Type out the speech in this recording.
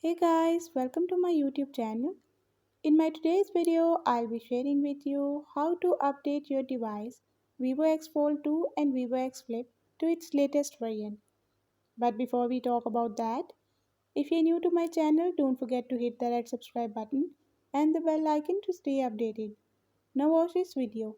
Hey guys, welcome to my YouTube channel. In my today's video, I'll be sharing with you how to update your device Vivo X Fold 2 and Vivo X Flip to its latest variant. But before we talk about that, if you're new to my channel, don't forget to hit the red subscribe button and the bell icon to stay updated. Now watch this video.